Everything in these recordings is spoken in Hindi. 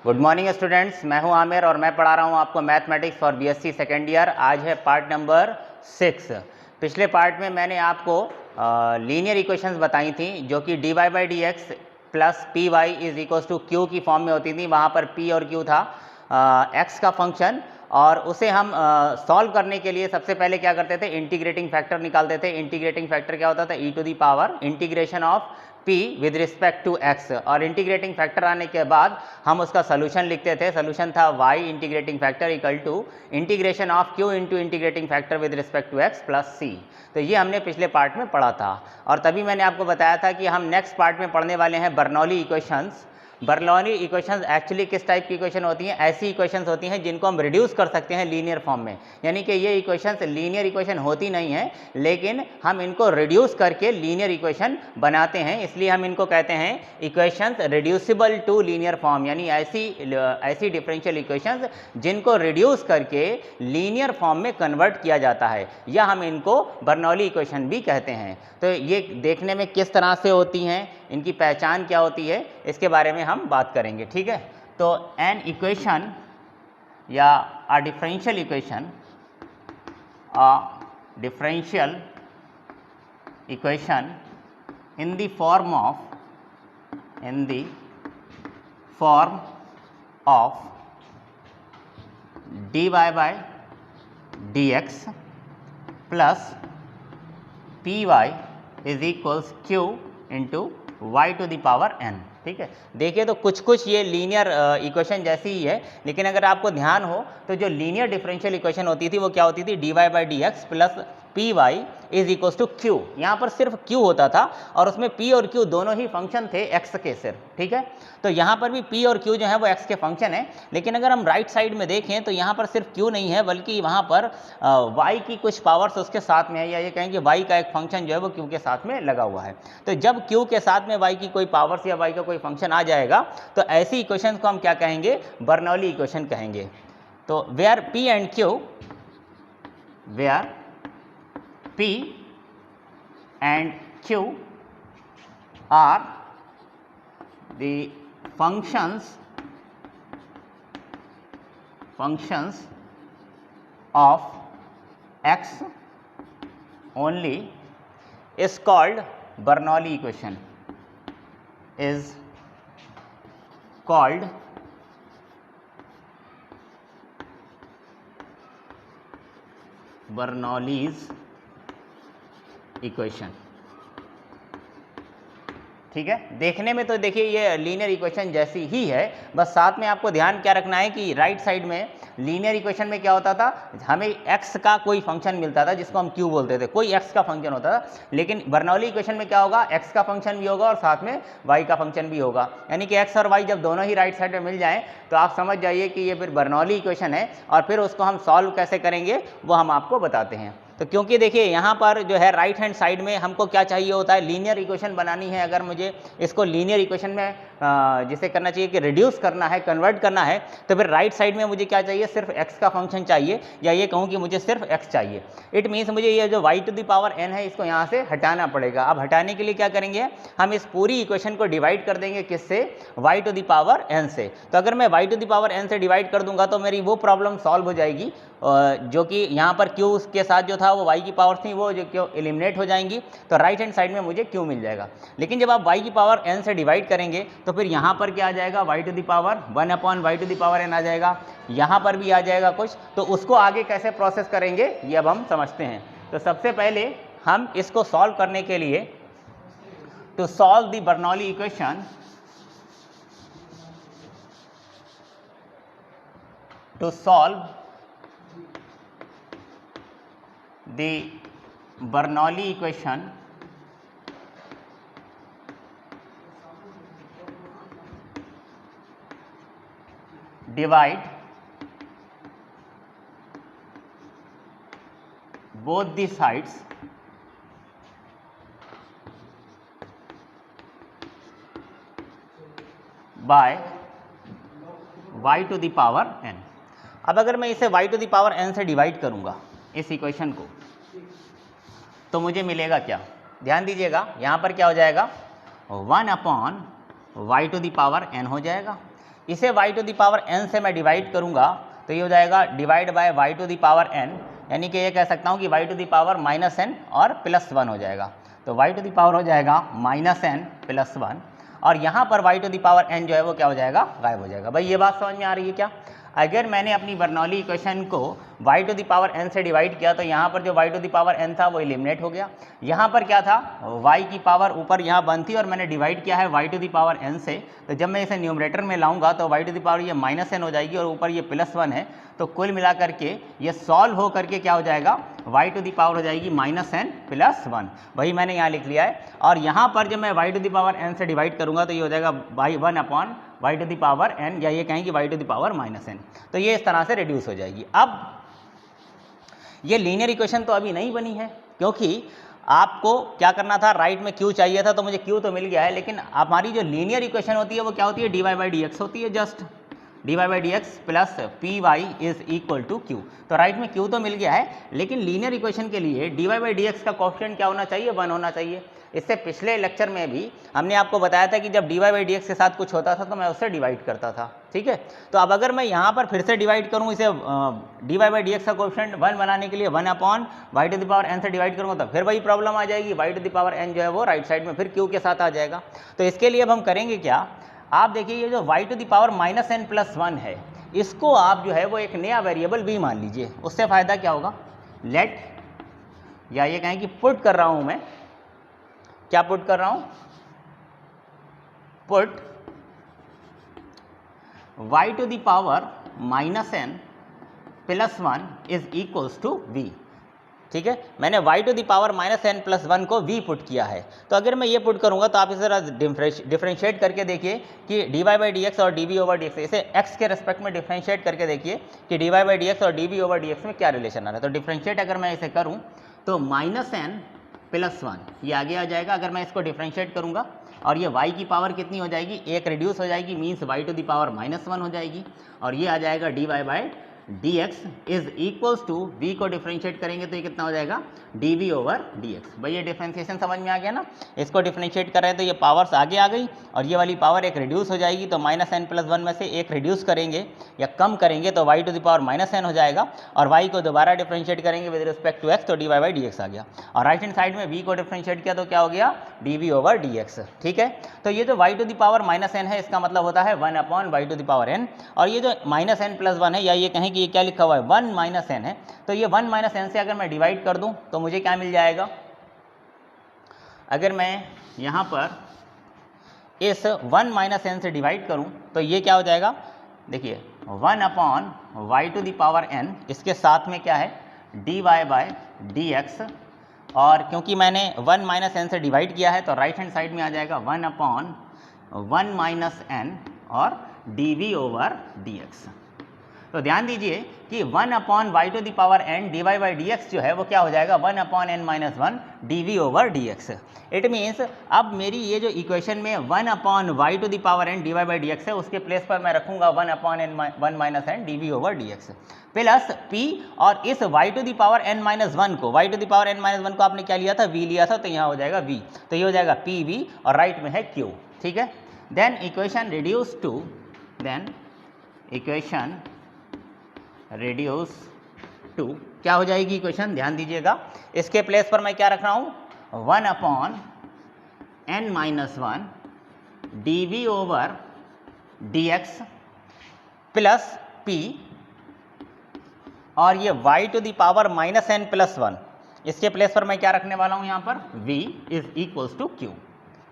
गुड मॉर्निंग स्टूडेंट्स, मैं हूं आमिर और मैं पढ़ा रहा हूं आपको mathematics for BSc second year. आज है पार्ट नंबर 6। पिछले पार्ट में मैंने आपको लीनियर इक्वेशंस बताई थी जो कि dy by d x plus p y is equals to q की फॉर्म में होती थी। वहाँ पर p और q था x का फंक्शन, और उसे हम सॉल्व करने के लिए सबसे पहले क्या करते थे, इंटीग्रेटिंग फैक्टर निकालते थे। इंटीग्रेटिंग फैक्टर क्या होता था, e to the power integration of p with respect to x, और इंटीग्रेटिंग फैक्टर आने के बाद हम उसका सोल्यूशन लिखते थे। सोल्यूशन था y integrating factor equal to integration of q into integrating factor with respect to x plus c। तो ये हमने पिछले पार्ट में पढ़ा था, और तभी मैंने आपको बताया था कि हम नेक्स्ट पार्ट में पढ़ने वाले हैं Bernoulli equations. Bernoulli equations actually किस टाइप की इक्वेशन होती हैं, ऐसी इक्वेशंस होती हैं जिनको हम रिड्यूस कर सकते हैं लीनियर फॉर्म में। यानी कि ये इक्वेशंस लीनियर इक्वेशन होती नहीं है, लेकिन हम इनको रिड्यूस करके लीनियर इक्वेशन बनाते हैं, इसलिए हम इनको कहते हैं equations reducible to linear form. यानी ऐसी डिफरेंशियल इक्वेशंस जिनको रिड्यूस करके लीनियर फॉर्म में कन्वर्ट किया जाता है, या हम इनको बर्नौली इक्वेशन भी कहते हैं। तो ये देखने में किस तरह से होती हैं, इनकी पहचान क्या होती है, इसके बारे में हम बात करेंगे। ठीक है, तो एन इक्वेशन या a differential equation, in the form of dy by d x plus p y is equals q into y to the power n। ठीक है, देखिए तो कुछ ये लीनियर इक्वेशन जैसी ही है, लेकिन अगर आपको ध्यान हो तो जो लीनियर डिफरेंशियल इक्वेशन होती थी वो क्या होती थी, dy by d x plus p y is equals to q. यहाँ पर सिर्फ q होता था और उसमें p और q दोनों ही फंक्शन थे x के सिर्फ। ठीक है, तो यहाँ पर भी p और q जो है वो x के फंक्शन है, लेकिन अगर हम राइट साइड में देखें तो यहाँ पर सिर्फ q नहीं है, बल्कि वहाँ पर y की कुछ पावर्स उसके साथ में है, या ये कहें कि y का एक फंक्शन जो है वो q के साथ में लगा हुआ है। तो जब q के साथ में y की कोई पावर्स या y का कोई फंक्शन आ जाएगा तो ऐसी इक्वेशन को हम क्या कहेंगे, बर्नौली इक्वेशन कहेंगे। तो where p and q, P and Q are the functions of x only is called Bernoulli equation, is called Bernoulli's equation. ठीक है, देखने में तो देखिए ये लीनियर इक्वेशन जैसी ही है, बस साथ में आपको ध्यान क्या रखना है कि राइट साइड में लीनियर इक्वेशन में क्या होता था, हमें x का कोई फंक्शन मिलता था जिसको हम q बोलते थे, कोई x का फंक्शन होता था। लेकिन बर्नौली इक्वेशन में क्या होगा, x का फंक्शन भी होगा और साथ में y का फंक्शन भी होगा। यानी कि x और y जब दोनों ही राइट साइड में मिल जाएं तो आप समझ जाइए कि ये फिर बर्नौली इक्वेशन है, और फिर उसको हम सॉल्व कैसे करेंगे वो हम आपको बताते हैं। तो क्योंकि देखिए यहाँ पर जो है राइट हैंड साइड में हमको क्या चाहिए होता है, लीनियर इक्वेशन बनानी है। अगर मुझे इसको लीनियर इक्वेशन में जिसे करना चाहिए कि रिड्यूस करना है, कन्वर्ट करना है, तो फिर राइट साइड में मुझे क्या चाहिए, सिर्फ x का फंक्शन चाहिए, या ये कहूँ कि मुझे सिर्फ x चाहिए। इट मीन्स मुझे ये जो y to the power n है इसको यहाँ से हटाना पड़ेगा। अब हटाने के लिए क्या करेंगे, हम इस पूरी इक्वेशन को डिवाइड कर देंगे किससे, y to the power n से। तो अगर मैं y to the power n से डिवाइड कर दूंगा तो मेरी वो प्रॉब्लम सॉल्व हो जाएगी जो कि यहाँ पर q के साथ जो था वो y की पावर थी वो जो क्यों एलिमिनेट हो जाएंगी, तो राइट हैंड साइड में मुझे q मिल जाएगा। लेकिन जब आप y की पावर n से डिवाइड करेंगे तो फिर यहाँ पर क्या आ जाएगा, y to the power 1 upon y to the power n आ जाएगा, यहाँ पर भी आ जाएगा कुछ। तो उसको आगे कैसे प्रोसेस करेंगे ये अब हम समझते हैं। तो सबसे पहले हम इसको सॉल्व करने के लिए, to solve the Bernoulli equation, to solve the Bernoulli equation, divide both the sides by y to the power n। अब अगर मैं इसे y to the power n से डिवाइड करूंगा इस इक्वेशन को, तो मुझे मिलेगा क्या, ध्यान दीजिएगा। यहाँ पर क्या हो जाएगा, 1 upon y to the power n हो जाएगा। इसे y to the power n से मैं डिवाइड करूंगा तो ये हो जाएगा divide by y to the power n, यानी कि ये कह सकता हूँ कि y to the power -n और +1 हो जाएगा। तो y टू द पावर हो जाएगा -n + 1 और यहाँ पर y to the power n जो है वो क्या हो जाएगा, गायब हो जाएगा। भाई ये बात समझ में आ रही है क्या? अगर मैंने अपनी बर्नौली इक्वेशन को y to the power n से डिवाइड किया तो यहाँ पर जो y to the power n था वो एलिमिनेट हो गया। यहाँ पर क्या था, y की पावर ऊपर यहाँ 1 थी और मैंने डिवाइड किया है y to the power n से, तो जब मैं इसे न्यूमरेटर में लाऊंगा तो y टू द पावर ये -n हो जाएगी और ऊपर ये +1 है, तो कुल मिला करके ये सॉल्व हो करके क्या हो जाएगा, y टू द पावर हो जाएगी -n + 1। वही मैंने यहाँ लिख लिया है। और यहाँ पर जब मैं y to the power n से डिवाइड करूँगा तो ये हो जाएगा y to the power n, या ये कहें कि y to the power -n। तो ये इस तरह से रिड्यूस हो जाएगी। अब ये लीनियर इक्वेशन तो अभी नहीं बनी है, क्योंकि आपको क्या करना था, राइट में q चाहिए था, तो मुझे q तो मिल गया है, लेकिन हमारी जो लीनियर इक्वेशन होती है वो क्या होती है, dy/dx होती है, just dy/dx plus py is equal to q। तो राइट में q तो मिल गया है, लेकिन लीनियर इक्वेशन के लिए dy/dx का कोएफिशिएंट क्या होना चाहिए, 1 होना चाहिए। इससे पिछले लेक्चर में भी हमने आपको बताया था कि जब dy/dx के साथ कुछ होता था तो मैं उससे डिवाइड करता था, ठीक है। तो अब अगर मैं यहाँ पर फिर से डिवाइड करूँ इसे dy/dx का कोएफिशिएंट 1 बनाने के लिए 1/y to the power n से डिवाइड करूँगा तो फिर वही प्रॉब्लम आ जाएगी, y to the power n जो है वो राइट साइड में फिर q के साथ आ जाएगा। तो इसके लिए अब हम करेंगे क्या, आप देखिए ये जो y to the power -n + 1 है, इसको आप जो है वो एक नया वेरिएबल v मान लीजिए। उससे फ़ायदा क्या होगा, लेट, या ये कहें कि पुट कर रहा हूँ मैं, क्या पुट कर रहा हूँ, put y to the power -n + 1 is equals to v, ठीक है। मैंने y to the power -n + 1 को v पुट किया है। तो अगर मैं ये पुट करूंगा तो आप इसे जरा डिफरेंशिएट करके देखिए कि dy/dx और dv/dx, इसे x के रेस्पेक्ट में डिफरेंशिएट करके देखिए कि dy/dx और dv/dx में क्या रिलेशन आ रहा है। तो डिफरेंशिएट अगर मैं इसे करूं तो -n + 1 ये आगे आ जाएगा। अगर मैं इसको डिफरेंशिएट करूंगा और ये y की पावर कितनी हो जाएगी, एक रिड्यूस हो जाएगी, means y to the power -1 हो जाएगी, और ये आ जाएगा dy/dx is equals to v को डिफरेंशिएट करेंगे तो ये कितना हो जाएगा, dv/dx। भाई ये डिफरेंशिएशन समझ में आ गया ना। इसको डिफरेंशिएट कर रहे हैं तो ये पावर्स आगे आ गई और ये वाली पावर एक रिड्यूस हो जाएगी, तो -n + 1 में से एक रिड्यूस करेंगे या कम करेंगे तो y to the power -n हो जाएगा, और y को दोबारा डिफरेंशिएट करेंगे विद रिस्पेक्ट टू x तो dy/dx आ गया, और राइट हैंड साइड में v को डिफरेंशिएट किया तो क्या हो गया, dv/dx, ठीक है। तो ये जो y to the power -n है इसका मतलब होता है 1/y to the power n, और ये जो -n + 1 है, या ये कहें कि ये क्या लिखा हुआ है 1 - n है, तो ये 1 - n से अगर मैं डिवाइड कर दूं तो मुझे क्या मिल जाएगा, अगर मैं यहाँ पर इस 1 - n से डिवाइड करूं तो ये क्या हो जाएगा, देखिए 1/y to the power n, इसके साथ में क्या है dy/dx, और क्योंकि मैंने 1 - n से डिवाइड किया है तो राइट हैंड साइड में आ जाएगा 1/1 - n और dv/dx। तो ध्यान दीजिए कि 1/y to the power n dy/dx जो है वो क्या हो जाएगा 1/n - 1 dv/dx। इट मीन्स अब मेरी ये जो इक्वेशन में 1/y to the power n dy/dx है, उसके प्लेस पर मैं रखूंगा 1/n - 1 dv/dx प्लस p, और इस y to the power n - 1 को, y to the power n - 1 को आपने क्या लिया था, v लिया था, तो यहाँ हो जाएगा v, तो ये हो जाएगा pv और राइट में है q, ठीक है। Then equation reduce to, then equation radius to क्या हो जाएगी इक्वेशन, ध्यान दीजिएगा, इसके प्लेस पर मैं क्या रख रहा हूँ 1/n - 1 dv/dx प्लस p, और ये y to the power -n + 1, इसके प्लेस पर मैं क्या रखने वाला हूँ यहाँ पर v is equals to q।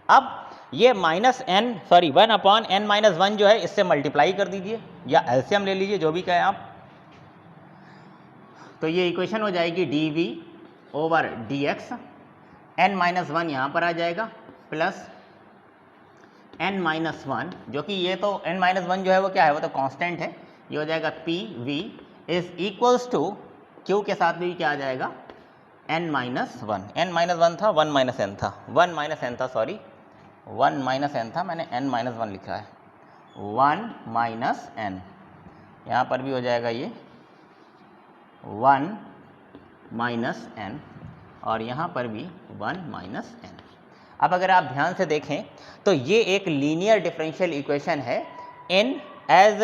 अब ये 1/n - 1 जो है इससे मल्टीप्लाई कर दीजिए या एलसीएम ले लीजिए, जो भी कहें आप, तो ये इक्वेशन हो जाएगी dv/dx, n - 1 यहाँ पर आ जाएगा प्लस n - 1, जो कि ये तो n - 1 जो है वो क्या है, वो तो कांस्टेंट है, ये हो जाएगा pv is equals to q के साथ भी क्या आ जाएगा n - 1, n - 1 था 1 - n था, 1 - n था, सॉरी 1 - n था, मैंने n - 1 लिखा है, 1 - n, यहाँ पर भी हो जाएगा ये 1 - n और यहाँ पर भी 1 - n। अब अगर आप ध्यान से देखें तो ये एक लीनियर डिफरेंशियल इक्वेशन है in as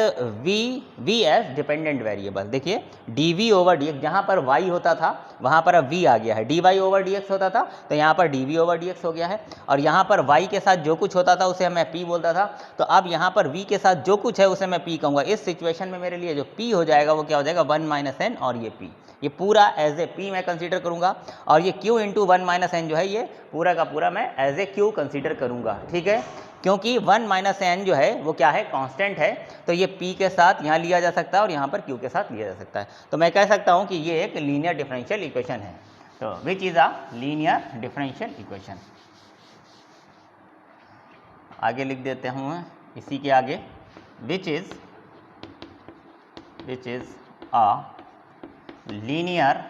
V as dependent variable. देखिए डी ओवर डी एक्स, जहाँ पर y होता था वहाँ पर अब v आ गया है, d y over d x होता था तो यहाँ पर d v over d x हो गया है, और यहाँ पर y के साथ जो कुछ होता था उसे मैं p बोलता था, तो अब यहाँ पर v के साथ जो कुछ है उसे मैं p कहूँगा। इस सिचुएशन में मेरे लिए जो p हो जाएगा वो क्या हो जाएगा, 1 माइनस एन, और ये p, ये पूरा एज ए p मैं कंसीडर करूँगा, और ये q इंटू 1 माइनस एन जो है ये पूरा का पूरा मैं एज ए q कंसीडर करूँगा। ठीक है, क्योंकि 1 माइनस एन जो है वो क्या है, कांस्टेंट है, तो ये p के साथ यहाँ लिया जा सकता है और यहाँ पर q के साथ लिया जा सकता है। तो मैं कह सकता हूँ कि ये एक लीनियर डिफरेंशियल इक्वेशन है। तो which is a linear differential equation. आगे लिख देते हूँ इसी के आगे, which is a linear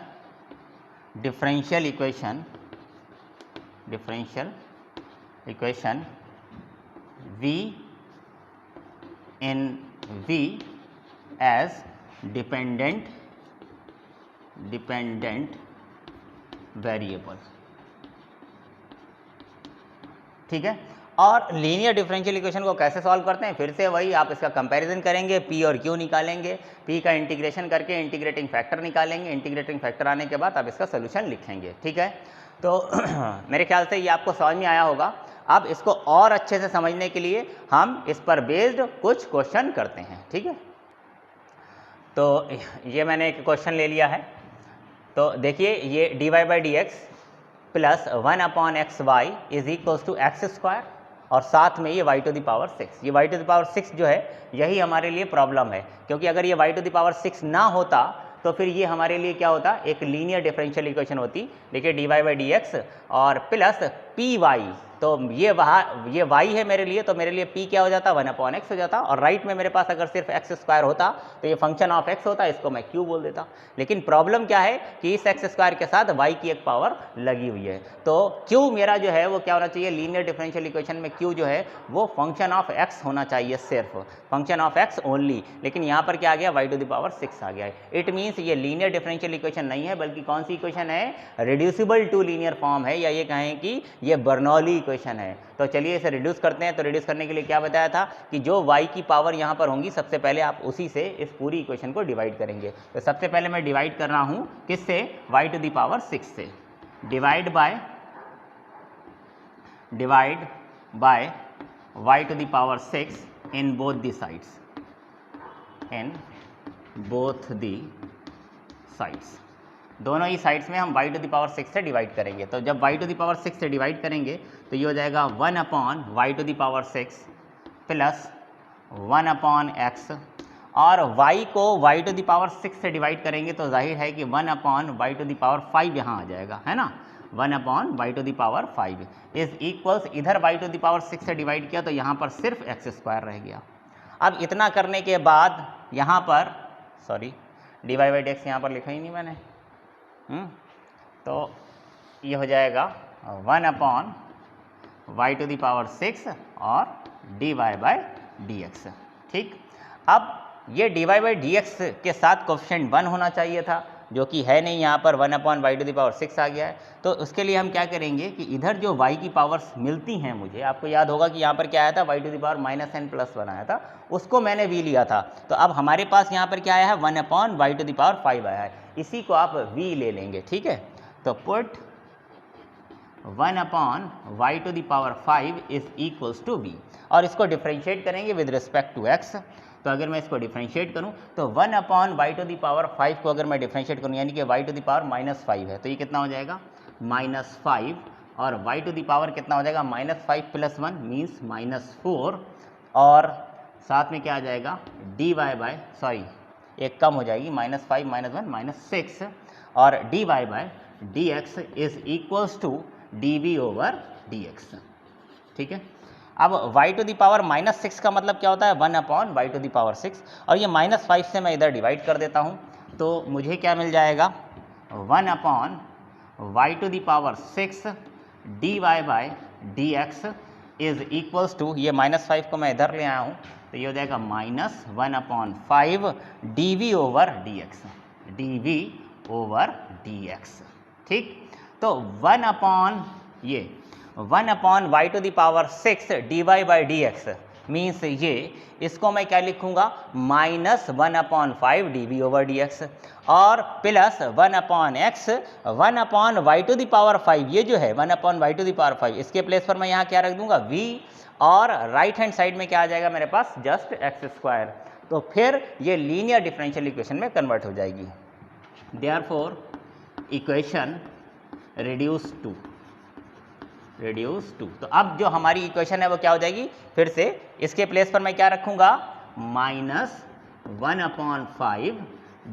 differential equation V in V as dependent variable. ठीक है, और लीनियर डिफरेंशियल इक्वेशन को कैसे सॉल्व करते हैं, फिर से वही, आप इसका कंपैरिजन करेंगे, p और q निकालेंगे, p का इंटीग्रेशन करके इंटीग्रेटिंग फैक्टर निकालेंगे, इंटीग्रेटिंग फैक्टर आने के बाद आप इसका सोल्यूशन लिखेंगे। ठीक है, तो मेरे ख्याल से ये आपको समझ में आया होगा। अब इसको और अच्छे से समझने के लिए हम इस पर बेस्ड कुछ क्वेश्चन करते हैं। ठीक है, तो ये मैंने एक क्वेश्चन ले लिया है, तो देखिए ये dy by d x plus 1 upon x y is equals to x square, और साथ में ये y टू द पावर 6, ये y टू द पावर 6 जो है यही हमारे लिए प्रॉब्लम है, क्योंकि अगर ये y टू द पावर 6 ना होता तो फिर ये हमारे लिए क्या होता, एक लीनियर डिफरेंशियल इक्वेशन होती। देखिए dy बाई डी एक्स और प्लस पी वाई, तो ये y है मेरे लिए, तो मेरे लिए p क्या हो जाता, 1 अपॉन एक्स हो जाता, और राइट में मेरे पास अगर सिर्फ एक्स स्क्वायर होता तो ये फंक्शन ऑफ x होता, इसको मैं q बोल देता। लेकिन प्रॉब्लम क्या है कि इस एक्स स्क्वायर के साथ y की एक पावर लगी हुई है, तो q मेरा जो है वो क्या होना चाहिए, लीनियर डिफरेंशियल इक्वेशन में q जो है वो फंक्शन ऑफ x होना चाहिए, सिर्फ फंक्शन ऑफ x ओनली। लेकिन यहाँ पर क्या आ गया, y टू द पावर 6 आ गया है। इट मीन्स ये लीनियर डिफरेंशियल इक्वेशन नहीं है, बल्कि कौन सी इक्वेशन है, रिड्यूसिबल टू लीनियर फॉर्म है, या ये कहें कि ये बर्नौली इक्वेशन है। तो चलिए इसे रिड्यूस करते हैं। तो रिड्यूस करने के लिए क्या बताया था कि जो y की पावर यहाँ पर होंगी, सबसे पहले आप उसी से इस पूरी इक्वेशन को डिवाइड करेंगे। तो सबसे पहले मैं डिवाइड कर रहा हूँ किससे, y टू द पावर 6 से, divide by y to the power 6 in both the sides, दोनों ही साइड्स में हम y टू द पावर 6 से डिवाइड करेंगे। तो जब y टू द पावर 6 से डिवाइड करेंगे तो ये हो जाएगा 1 upon y to the power 6 plus 1 upon x, और y को y टू द पावर 6 से डिवाइड करेंगे तो जाहिर है कि 1 upon y to the power 5 यहाँ आ जाएगा, है ना, 1 upon y to the power 5 is equals, इधर y टू द पावर 6 से डिवाइड किया तो यहाँ पर सिर्फ एक्स स्क्वायर रह गया। अब इतना करने के बाद यहाँ पर, sorry dy by d x यहाँ पर लिखा ही नहीं मैंने, तो ये हो जाएगा 1 upon y to the power 6 और dy बाई डी एक्स। ठीक, अब ये dy बाई डी एक्स के साथ कोफिशिएंट 1 होना चाहिए था, जो कि है नहीं, यहाँ पर 1 upon y to the power 6 आ गया है। तो उसके लिए हम क्या करेंगे कि इधर जो y की पावर्स मिलती हैं मुझे, आपको याद होगा कि यहाँ पर क्या आया था, y to the power minus n plus 1 आया था, उसको मैंने v लिया था। तो अब हमारे पास यहाँ पर क्या आया है, 1 upon y to the power 5 आया है, इसी को आप v ले लेंगे। ठीक है, तो put 1 upon y to the power 5 is equals to v, और इसको डिफरेंशिएट करेंगे विद रिस्पेक्ट टू x। तो अगर मैं इसको डिफरेंशिएट करूं तो 1 upon y to the power 5 को अगर मैं डिफरेंशिएट करूं, यानी कि y to the power minus 5 है, तो ये कितना हो जाएगा, माइनस 5, और y टू द पावर कितना हो जाएगा, माइनस 5 प्लस 1 मीन्स माइनस 4, और साथ में क्या आ जाएगा, dy बाय, सॉरी एक कम हो जाएगी, माइनस 5 माइनस 1 माइनस 6, और dy by d x is equals to dv over dx। ठीक है, अब y to the power minus 6 का मतलब क्या होता है, 1 upon y to the power 6, और ये माइनस 5 से मैं इधर डिवाइड कर देता हूँ, तो मुझे क्या मिल जाएगा, 1 upon y to the power 6 dy by d x is equals to, ये माइनस 5 को मैं इधर ले आया हूँ, तो ये हो जाएगा minus 1 upon 5 dv over dx। ठीक, तो 1 upon 1 upon y to the power 6 dy by d x, means ये, इसको मैं क्या लिखूंगा, -1/5 dv/dx और प्लस 1/x 1/y⁵, ये जो है 1/y⁵, इसके प्लेस पर मैं यहाँ क्या रख दूंगा, v, और राइट हैंड साइड में क्या आ जाएगा मेरे पास, जस्ट x²। तो फिर ये लीनियर डिफरेंशियल इक्वेशन में कन्वर्ट हो जाएगी। Therefore equation reduce to. तो अब जो हमारी इक्वेशन है वो क्या हो जाएगी, फिर से इसके प्लेस पर मैं क्या रखूंगा, -1/5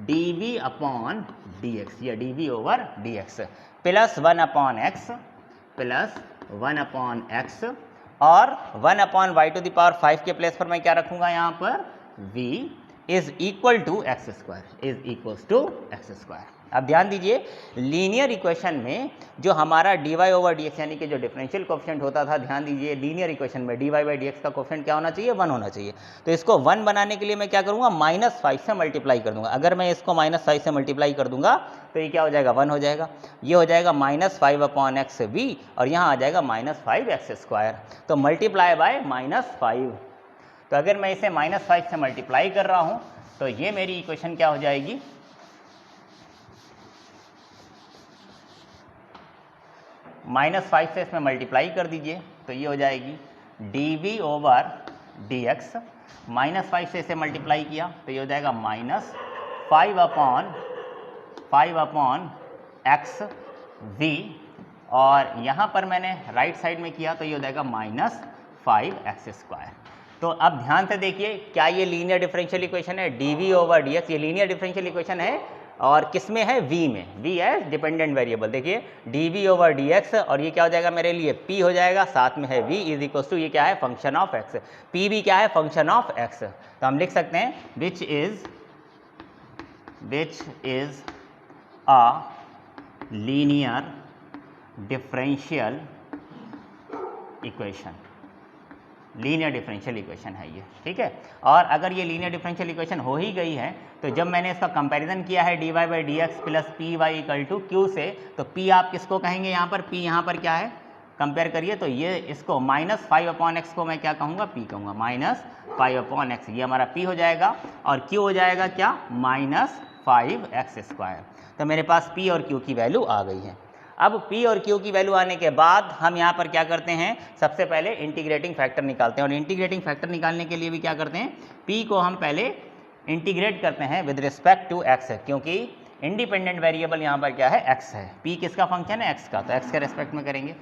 dv/dx या dv/dx प्लस 1/x और 1/y⁵ के प्लेस पर मैं क्या रखूंगा, यहाँ पर v is equal to x²। अब ध्यान दीजिए, लीनियर इक्वेशन में जो हमारा dy/dx यानी कि जो डिफरेंशियल कोफिशिएंट होता था, ध्यान दीजिए लीनियर इक्वेशन में dy/dx का कोफिशिएंट क्या होना चाहिए, 1 होना चाहिए। तो इसको 1 बनाने के लिए मैं क्या करूंगा, -5 से मल्टीप्लाई कर दूंगा। अगर मैं इसको -5 से मल्टीप्लाई कर दूंगा तो ये क्या हो जाएगा, 1 हो जाएगा। ये हो जाएगा -5/xv और यहाँ आ जाएगा -5x²। तो मल्टीप्लाई बाय -5। तो अगर मैं इसे -5 से मल्टीप्लाई कर रहा हूँ तो ये मेरी इक्वेशन क्या हो जाएगी, -5 से इसमें मल्टीप्लाई कर दीजिए तो ये हो जाएगी dv/dx, -5 से इसे मल्टीप्लाई किया तो ये हो जाएगा -5/xv और यहाँ पर मैंने राइट साइड में किया तो ये हो जाएगा -5x²। तो अब ध्यान से देखिए, क्या ये लीनियर डिफरेंशियल इक्वेशन है, dv/dx ये लीनियर डिफरेंशियल इक्वेशन है और किस में है, v में, v है डिपेंडेंट वेरिएबल। देखिए dv/dx और ये क्या हो जाएगा मेरे लिए, p हो जाएगा, साथ में है v इज इक्वल टू ये क्या है, फंक्शन ऑफ x, p भी क्या है, फंक्शन ऑफ x। तो हम लिख सकते हैं which is a linear differential equation. Linear differential equation है ये, ठीक है। और अगर ये लीनियर डिफरेंशियल इक्वेशन हो ही गई है तो जब मैंने इसका कंपैरिजन किया है dy/dx प्लस py = q से, तो p आप किसको कहेंगे, यहाँ पर p यहाँ पर क्या है, कंपेयर करिए तो ये इसको -5/x को मैं क्या कहूँगा, p कहूँगा, -5/x ये हमारा p हो जाएगा और q हो जाएगा क्या, -5x²। तो मेरे पास p और q की वैल्यू आ गई है। अब p और q की वैल्यू आने के बाद हम यहाँ पर क्या करते हैं, सबसे पहले इंटीग्रेटिंग फैक्टर निकालते हैं और इंटीग्रेटिंग फैक्टर निकालने के लिए भी क्या करते हैं, p को हम पहले इंटीग्रेट करते हैं विद रिस्पेक्ट टू x, क्योंकि इंडिपेंडेंट वेरिएबल यहाँ पर क्या है, x है। p किसका फंक्शन है, x का, तो x के रेस्पेक्ट में करेंगे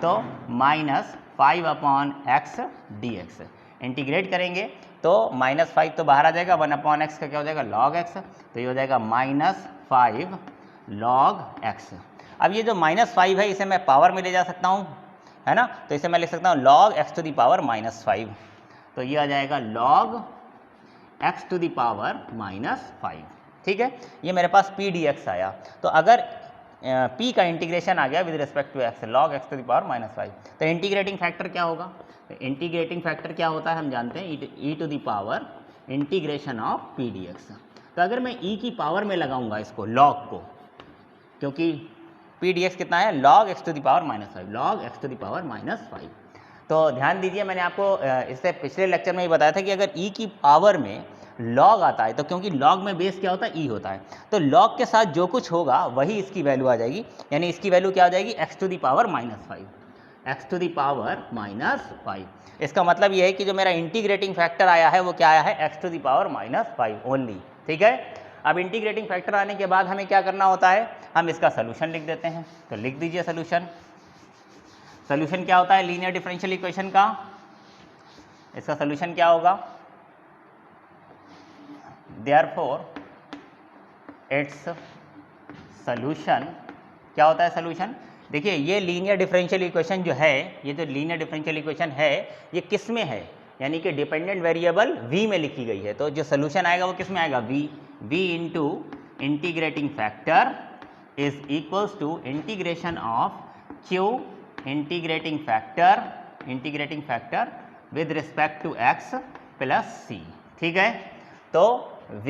तो -5/x dx इंटीग्रेट करेंगे तो -5 तो बाहर आ जाएगा, 1/x का क्या हो जाएगा, log x, तो ये हो जाएगा -5 log x। अब ये जो -5 है इसे मैं पावर में ले जा सकता हूँ, है ना, तो इसे मैं लिख सकता हूँ log x⁵ -5, तो ये आ जाएगा log x⁵ -5, ठीक है। ये मेरे पास p dx आया। तो अगर p का इंटीग्रेशन आ गया with respect to x, log x⁵ -5, तो इंटीग्रेटिंग फैक्टर क्या होगा, इंटीग्रेटिंग फैक्टर क्या होता है हम जानते हैं, e⁻ integration of p dx। तो अगर मैं e की पावर में लगाऊंगा इसको, log को, क्योंकि p dx कितना है, log x⁵ -5, log x⁵ -5। तो ध्यान दीजिए, मैंने आपको इससे पिछले लेक्चर में ही बताया था कि अगर e की पावर में log आता है तो क्योंकि log में बेस क्या होता है, e होता है, तो log के साथ जो कुछ होगा वही इसकी वैल्यू आ जाएगी, यानी इसकी वैल्यू क्या हो जाएगी, x⁵ -5, x⁵ -5। इसका मतलब ये है कि जो मेरा इंटीग्रेटिंग फैक्टर आया है वो क्या आया है, x⁵ -5 ओनली, ठीक है। अब इंटीग्रेटिंग फैक्टर आने के बाद हमें क्या करना होता है, हम इसका सोल्यूशन लिख देते हैं। तो लिख दीजिए सोल्यूशन क्या होता है लीनियर डिफरेंशियल इक्वेशन का, इसका सोल्यूशन क्या होगा, देयरफॉर इट्स सोल्यूशन क्या होता है, सोल्यूशन, देखिए ये लीनियर डिफरेंशियल इक्वेशन जो है, ये जो लीनियर डिफरेंशियल इक्वेशन है ये किस में है, यानी कि डिपेंडेंट वेरिएबल v में लिखी गई है। तो जो सोल्यूशन आएगा वो किस में आएगा, v into integrating factor is equals to integration of q integrating factor with respect to x plus c, ठीक है। तो v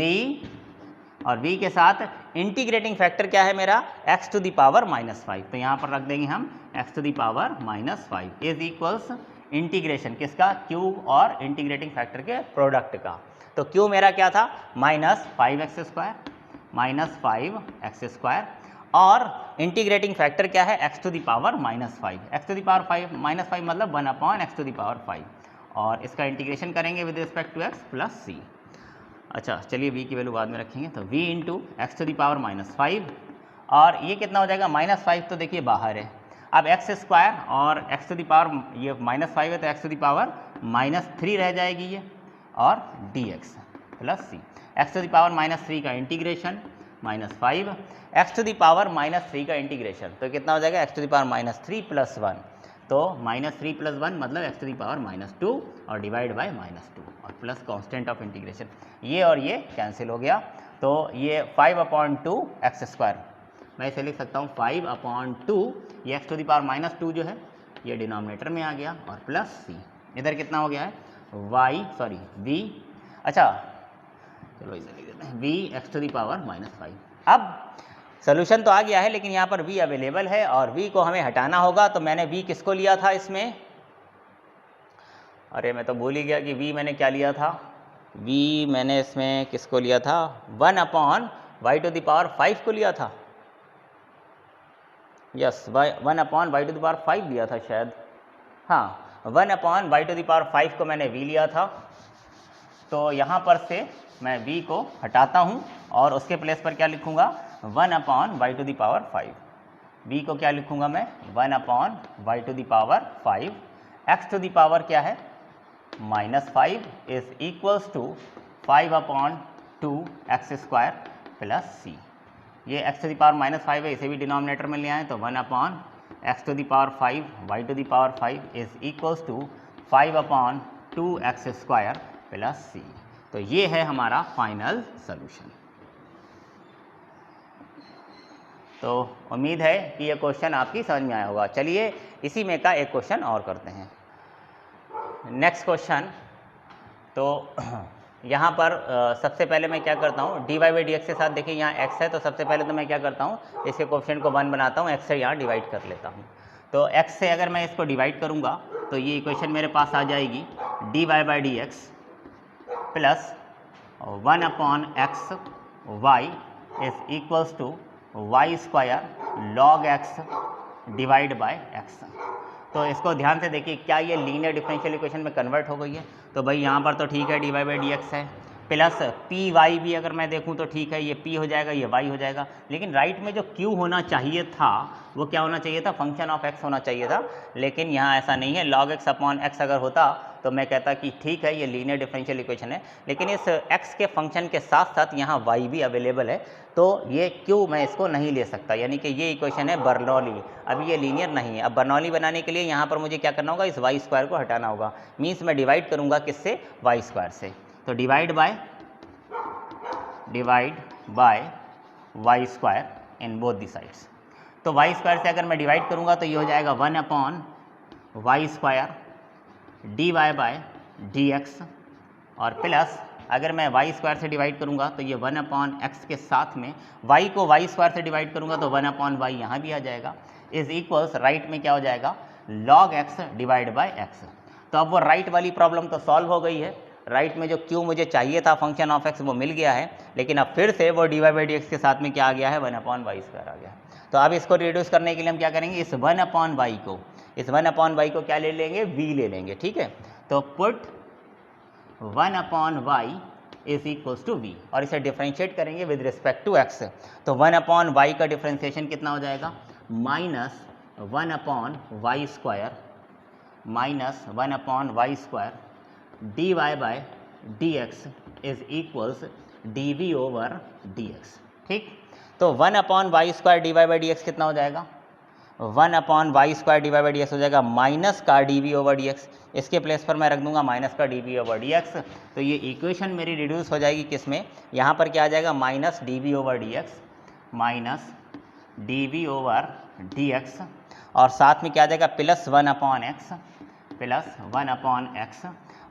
और v के साथ इंटीग्रेटिंग फैक्टर क्या है मेरा, x⁵ -5, तो यहाँ पर रख देंगे हम x⁵ -5 इज इक्वल्स इंटीग्रेशन किसका, क्यू और इंटीग्रेटिंग फैक्टर के प्रोडक्ट का। तो क्यू मेरा क्या था, -5x² -5x² और इंटीग्रेटिंग फैक्टर क्या है, x⁵ -5, x⁵ -5 मतलब 1/x⁵, और इसका इंटीग्रेशन करेंगे with respect to x plus c. अच्छा चलिए v की वैल्यू बाद में रखेंगे, तो v इंटू x⁵ और ये कितना हो जाएगा, -5 तो देखिए बाहर है, अब x² और x⁵ ये -5 है तो x⁻³ रह जाएगी ये, और dx प्लस सी, x⁻³ का इंटीग्रेशन -5, x⁻³ का इंटीग्रेशन तो कितना हो जाएगा, x⁻³ प्लस 1, तो -3 + 1 मतलब x⁻² और डिवाइड बाय -2 और प्लस कांस्टेंट ऑफ इंटीग्रेशन, ये और ये कैंसिल हो गया, तो ये 5/2x², मैं इसे लिख सकता हूँ 5/2, ये x⁻² जो है ये डिनोमिनेटर में आ गया, और प्लस सी, इधर कितना हो गया है v, अच्छा चलो इसे लिख देते हैं v x⁻⁻5। अब सोल्यूशन तो आ गया है, लेकिन यहाँ पर v अवेलेबल है और v को हमें हटाना होगा, तो मैंने v किसको लिया था इसमें, अरे मैं तो भूल ही गया कि v मैंने क्या लिया था, v मैंने इसमें किसको लिया था, 1/y⁵ को लिया था, यस 1/y⁵ लिया था शायद, हाँ 1/y⁵ को मैंने v लिया था, तो यहाँ पर से मैं v को हटाता हूँ और उसके प्लेस पर क्या लिखूँगा, 1/y⁵, v को क्या लिखूँगा मैं, 1/y⁵, x⁻ क्या है -5 is equals to 5/2x² plus c, ये x⁻⁻5 है, इसे भी डिनोमिनेटर में ले आए तो 1/x⁵ y⁵ is equals to 5/2x² plus c. तो ये है हमारा फाइनल सोल्यूशन। तो उम्मीद है कि ये क्वेश्चन आपकी समझ में आया होगा। चलिए इसी में का एक क्वेश्चन और करते हैं। नेक्स्ट क्वेश्चन, तो यहाँ पर सबसे पहले मैं क्या करता हूँ, dy/dx के साथ देखिए यहाँ x है, तो सबसे पहले तो मैं क्या करता हूँ, इसके कोएफिशिएंट को 1 बनाता हूँ, x से यहाँ डिवाइड कर लेता हूँ। तो x से अगर मैं इसको डिवाइड करूँगा तो ये इक्वेशन मेरे पास आ जाएगी dy/dx plus 1/x y is equals to y² log x divide by x। तो इसको ध्यान से देखिए, क्या ये लीनियर डिफरेंशियल इक्वेशन में कन्वर्ट हो गई है, तो भाई यहाँ पर तो ठीक है dy/dx है, प्लस पी वाई भी अगर मैं देखूँ तो ठीक है, ये p हो जाएगा, ये y हो जाएगा, लेकिन राइट में जो q होना चाहिए था वो क्या होना चाहिए था, फंक्शन ऑफ x होना चाहिए था, लेकिन यहाँ ऐसा नहीं है। log x/x अगर होता तो मैं कहता कि ठीक है ये लीनियर डिफरेंशियल इक्वेशन है, लेकिन इस x के फंक्शन के साथ साथ यहाँ y भी अवेलेबल है, तो ये q मैं इसको नहीं ले सकता, यानी कि ये इक्वेशन है बर्नौली, अभी ये लीनियर नहीं है। अब बर्नौली बनाने के लिए यहाँ पर मुझे क्या करना होगा, इस y² को हटाना होगा, मीन्स मैं डिवाइड करूँगा किससे, y² से, तो divide by y² in both the sides. तो y² से अगर मैं डिवाइड करूँगा तो ये हो जाएगा 1/y² dy/dx, और प्लस अगर मैं y² से डिवाइड करूँगा तो ये 1/x के साथ में y को y² से डिवाइड करूँगा तो 1/y यहाँ भी आ जाएगा, इज इक्वल्स राइट में क्या हो जाएगा, log x divide by x। तो अब वो राइट वाली प्रॉब्लम तो सॉल्व हो गई है, राइट में जो q मुझे चाहिए था फंक्शन ऑफ x वो मिल गया है, लेकिन अब फिर से वो dy/dx के साथ में क्या आ गया है, 1/y² आ गया। तो अब इसको रिड्यूस करने के लिए हम क्या करेंगे, इस 1/y को क्या ले लेंगे, v ले लेंगे, ठीक है। तो put 1/y is equals to v, और इसे डिफ्रेंशिएट करेंगे विद रिस्पेक्ट टू x। तो 1/y का डिफ्रेंशिएशन कितना हो जाएगा, -1/y² dy/dx is equals dv/dx, ठीक। तो 1/y² dy/dx कितना हो जाएगा, 1/y² dy/dx हो जाएगा माइनस का dv/dx, इसके प्लेस पर मैं रख दूंगा माइनस का dv/dx। तो ये इक्वेशन मेरी रिड्यूस हो जाएगी किस में, यहाँ पर क्या आ जाएगा, माइनस dv/dx, और साथ में क्या आ जाएगा, प्लस 1/x,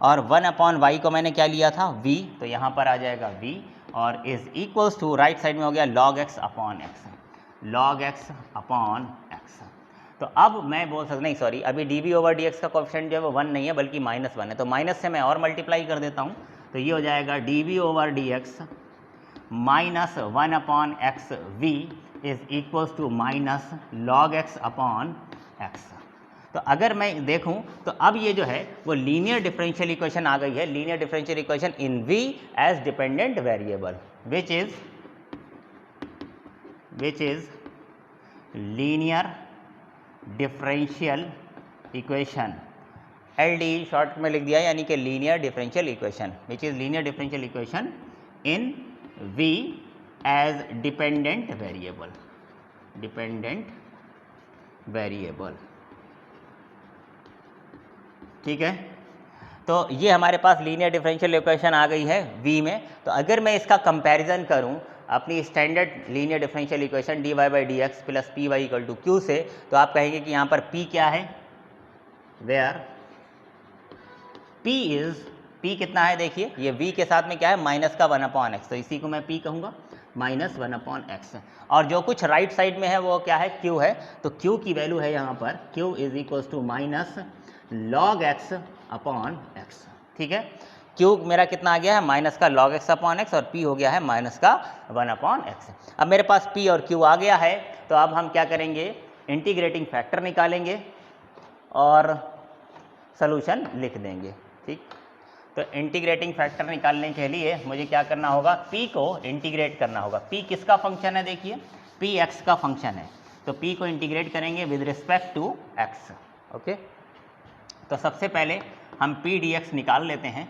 और 1/y को मैंने क्या लिया था, v, तो यहाँ पर आ जाएगा v, और is equals to right side में हो गया log x। तो अब मैं बोल सकता नहीं, सॉरी, अभी dv/dx का कोएफिशिएंट जो है वो 1 नहीं है बल्कि -1 है, तो माइनस से मैं और मल्टीप्लाई कर देता हूँ, तो ये हो जाएगा dv/dx minus 1/x v is equals to minus log x upon x। तो अगर मैं देखूं तो अब ये जो है वो लीनियर डिफरेंशियल इक्वेशन आ गई है, linear differential equation in v as dependent variable which is linear differential equation, LDE short में लिख दिया, यानी कि linear differential equation which is linear differential equation in v as dependent variable, ठीक है। तो ये हमारे पास लीनियर डिफरेंशियल इक्वेशन आ गई है v में। तो अगर मैं इसका कंपैरिजन करूं अपनी standard linear differential equation dy/dx plus py equal to q से, तो आप कहेंगे कि यहाँ पर p क्या है, वेयर p कितना है, देखिए ये v के साथ में क्या है, माइनस का 1/x, तो इसी को मैं p कहूँगा, माइनस 1/x। और जो कुछ राइट साइड में है वो क्या है, q है, तो q की वैल्यू है यहाँ पर q is equals to minus log x upon x, ठीक है। q मेरा कितना आ गया है, माइनस का log x अपॉन x, और p हो गया है माइनस का 1/x। अब मेरे पास p और q आ गया है, तो अब हम क्या करेंगे, इंटीग्रेटिंग फैक्टर निकालेंगे और सॉल्यूशन लिख देंगे, ठीक। तो इंटीग्रेटिंग फैक्टर निकालने के लिए मुझे क्या करना होगा, p को इंटीग्रेट करना होगा। p किसका फंक्शन है, देखिए p x का फंक्शन है, तो p को इंटीग्रेट करेंगे with respect to x, okay. तो सबसे पहले हम p dx निकाल लेते हैं,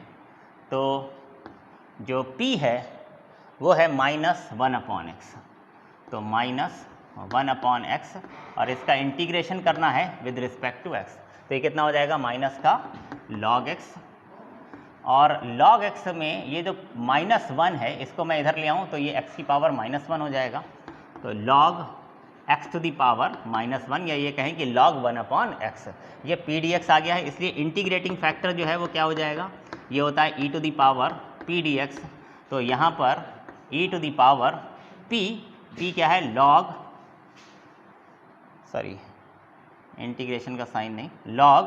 तो जो p है वो है -1/x, तो -1/x, और इसका इंटीग्रेशन करना है विद रिस्पेक्ट टू x, तो ये कितना हो जाएगा, माइनस का log x, और log x में ये जो -1 है इसको मैं इधर ले आऊँ तो ये x की पावर -1 हो जाएगा, तो log x to the power -1, या ये कहें कि log 1/x, ये p dx आ गया है, इसलिए इंटीग्रेटिंग फैक्टर जो है वो क्या हो जाएगा, ये होता है e to the power p dx, तो यहाँ पर e to the power p क्या है, log, सॉरी इंटीग्रेशन का साइन नहीं, log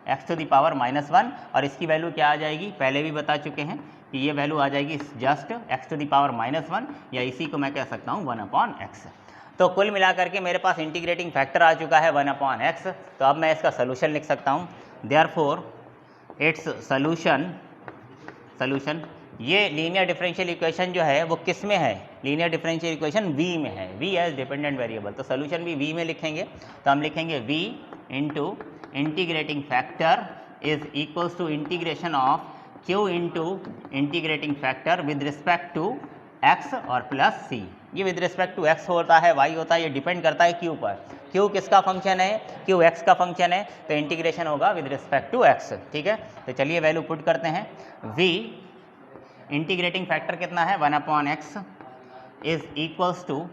x to the power -1, और इसकी वैल्यू क्या आ जाएगी, पहले भी बता चुके हैं कि ये वैल्यू आ जाएगी just x to the power -1, या इसी को मैं कह सकता हूँ 1/x। तो कुल मिलाकर के मेरे पास इंटीग्रेटिंग फैक्टर आ चुका है 1/x, तो अब मैं इसका सोल्यूशन लिख सकता हूँ, देयरफॉर इट्स सोल्यूशन, ये लीनियर डिफरेंशियल इक्वेशन जो है वो किस में है, लीनियर डिफरेंशियल इक्वेशन v में है, v एज डिपेंडेंट वेरिएबल, तो सोल्यूशन भी v में लिखेंगे, तो हम लिखेंगे v into integrating factor is equals to integration of q into integrating factor with respect to x और प्लस c, ये विद रिस्पेक्ट टू x होता है, y होता है, ये डिपेंड करता है q पर, q किसका फंक्शन है, q x का फंक्शन है, तो इंटीग्रेशन होगा विद रिस्पेक्ट टू x, ठीक है। तो चलिए वैल्यू पुट करते हैं, v इंटीग्रेटिंग फैक्टर कितना है 1/x is equals to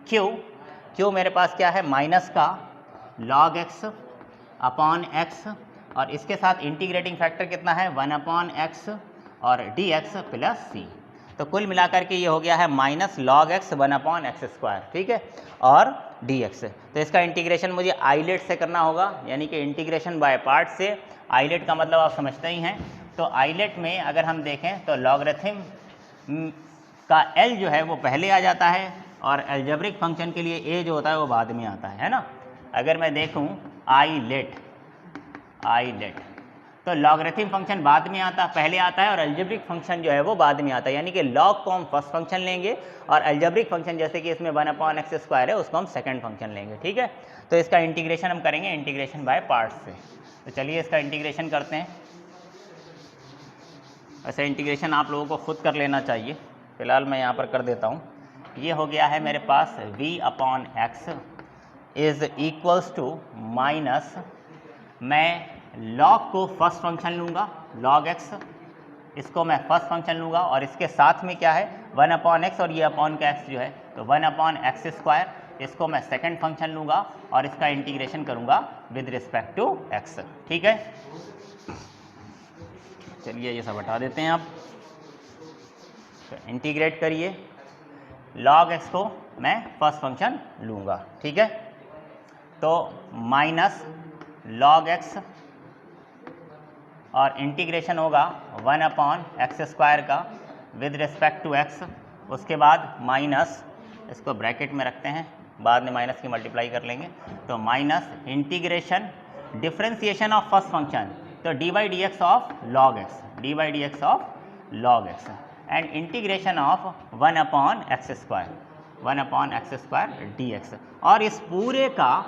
q मेरे पास क्या है, माइनस का log x अपॉन x, और इसके साथ इंटीग्रेटिंग फैक्टर कितना है 1/x और dx प्लस c, तो कुल मिलाकर के ये हो गया है माइनस log x 1/x², ठीक है, और dx, तो इसका इंटीग्रेशन मुझे आइलेट से करना होगा, यानी कि इंटीग्रेशन बाय पार्ट से, आइलेट का मतलब आप समझते ही हैं, तो आइलेट में अगर हम देखें तो लॉगरिथम का L जो है वो पहले आ जाता है, और अलजेब्रिक फंक्शन के लिए A जो होता है वो बाद में आता है ना। अगर मैं देखूं आइलेट, तो लॉगरिथम फंक्शन बाद में पहले आता है, और अलजेब्रिक फंक्शन जो है वो बाद में आता है, यानी कि लॉग को हम फर्स्ट फंक्शन लेंगे, और अलजेब्रिक फंक्शन जैसे कि इसमें 1/x² है उसको हम सेकंड फंक्शन लेंगे, ठीक है। तो इसका इंटीग्रेशन हम करेंगे इंटीग्रेशन बाय पार्ट्स से, तो चलिए इसका इंटीग्रेशन करते हैं। ऐसे इंटीग्रेशन आप लोगों को खुद कर लेना चाहिए, फिलहाल मैं यहाँ पर कर देता हूँ। ये हो गया है मेरे पास v/x is equals to minus, मैं log को फर्स्ट फंक्शन लूँगा, log x, इसको मैं फर्स्ट फंक्शन लूँगा, और इसके साथ में क्या है 1/x, और ये अपॉन का x जो है, तो 1/x², इसको मैं सेकंड फंक्शन लूँगा, और इसका इंटीग्रेशन करूँगा विद रिस्पेक्ट टू x, ठीक है। चलिए ये सब हटा देते हैं आप, तो इंटीग्रेट करिए, log x को मैं फर्स्ट फंक्शन लूँगा, ठीक है। तो माइनस log x और इंटीग्रेशन होगा 1/x² का विद रिस्पेक्ट टू x, उसके बाद माइनस, इसको ब्रैकेट में रखते हैं, बाद में माइनस की मल्टीप्लाई कर लेंगे, तो minus integration differentiation of first function, तो dy/dx of log x, dy/dx of log x and integration of 1/x², 1/x² dx, और इस पूरे का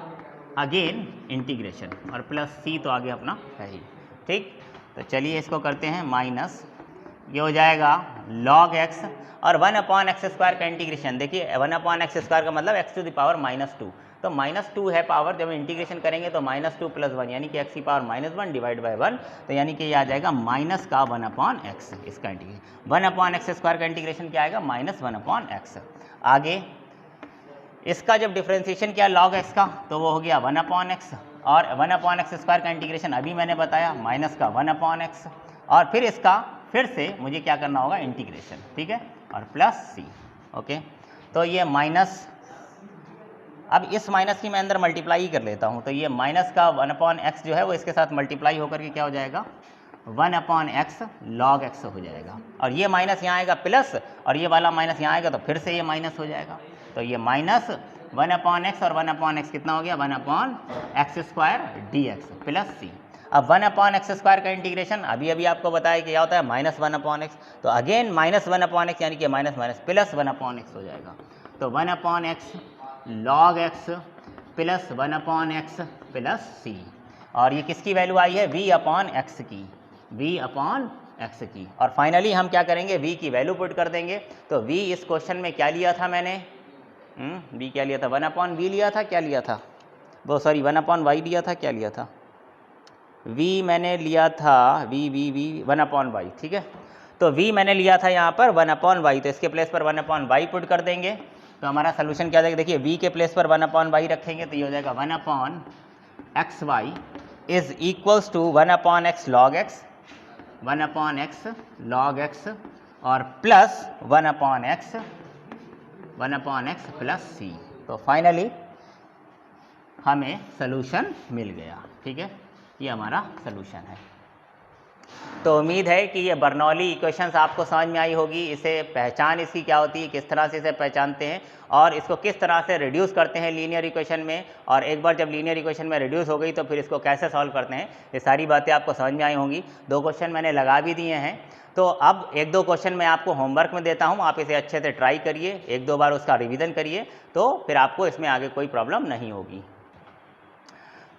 अगेन इंटीग्रेशन, और प्लस c तो आगे अपना है ही, ठीक। तो चलिए इसको करते हैं माइनस, ये हो जाएगा log x और 1/x² का इंटीग्रेशन, देखिए 1/x² का मतलब x टू द पावर -2, तो -2 है पावर, जब इंटीग्रेशन करेंगे तो -2 + 1 यानी कि x की पावर -1 डिवाइड बाय 1, तो यानी कि ये आ जाएगा माइनस का 1/x, इसका इंटीग्रेशन 1/x² का इंटीग्रेशन क्या आएगा -1/x। आगे इसका जब डिफ्रेंसिएशन किया log x का तो वो हो गया 1/x, और 1/x² का इंटीग्रेशन अभी मैंने बताया माइनस का 1/x, और फिर इसका फिर से मुझे क्या करना होगा इंटीग्रेशन, ठीक है, और प्लस c, ओके। तो ये माइनस, अब इस माइनस की मैं अंदर मल्टीप्लाई ही कर लेता हूँ, तो ये माइनस का 1/x जो है वो इसके साथ मल्टीप्लाई होकर के क्या हो जाएगा 1/x log x हो जाएगा, और ये माइनस यहाँ आएगा प्लस, और ये वाला माइनस यहाँ आएगा तो फिर से ये माइनस हो जाएगा, तो ये माइनस 1/x और 1/x कितना हो गया 1/x² dx प्लस c। अब 1/x² का इंटीग्रेशन अभी अभी आपको बताया कि क्या होता है -1/x, तो अगेन -1/x यानी कि माइनस माइनस प्लस 1/x हो जाएगा, तो 1/x log x plus 1/x plus c, और ये किसकी वैल्यू आई है v/x की, v/x की, और फाइनली हम क्या करेंगे v की वैल्यू पुट कर देंगे, तो v इस क्वेश्चन में क्या लिया था मैंने, v क्या लिया था 1/v लिया था, क्या लिया था वो, सॉरी 1/y लिया था, क्या लिया था v मैंने लिया था v 1/y, ठीक है, तो v मैंने लिया था यहाँ पर 1/y, तो इसके प्लेस पर 1/y पुट कर देंगे, तो हमारा सोल्यूशन क्या जाएगा, देखिए v के प्लेस पर 1/y रखेंगे तो ये हो जाएगा 1/xy is equals to 1/x log x, 1/x log x और प्लस 1/x प्लस c, तो फाइनली हमें सोल्यूशन मिल गया, ठीक है, ये हमारा सोल्यूशन है। तो उम्मीद है कि ये बर्नौली इक्वेशंस आपको समझ में आई होगी, इसे पहचान इसकी क्या होती है, किस तरह से इसे पहचानते हैं और इसको किस तरह से रिड्यूस करते हैं लीनियर इक्वेशन में, और एक बार जब लीनियर इक्वेशन में रिड्यूस हो गई तो फिर इसको कैसे सॉल्व करते हैं, ये सारी बातें आपको समझ में आई होंगी। 2 क्वेश्चन मैंने लगा भी दिए हैं, तो अब 1-2 क्वेश्चन मैं आपको होमवर्क में देता हूँ, आप इसे अच्छे से ट्राई करिए, 1-2 बार उसका रिविज़न करिए, तो फिर आपको इसमें आगे कोई प्रॉब्लम नहीं होगी।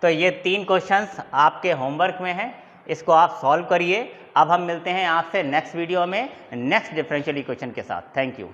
तो ये 3 क्वेश्चंस आपके होमवर्क में हैं, इसको आप सॉल्व करिए। अब हम मिलते हैं आपसे नेक्स्ट वीडियो में नेक्स्ट डिफरेंशियल इक्वेशन के साथ। Thank you.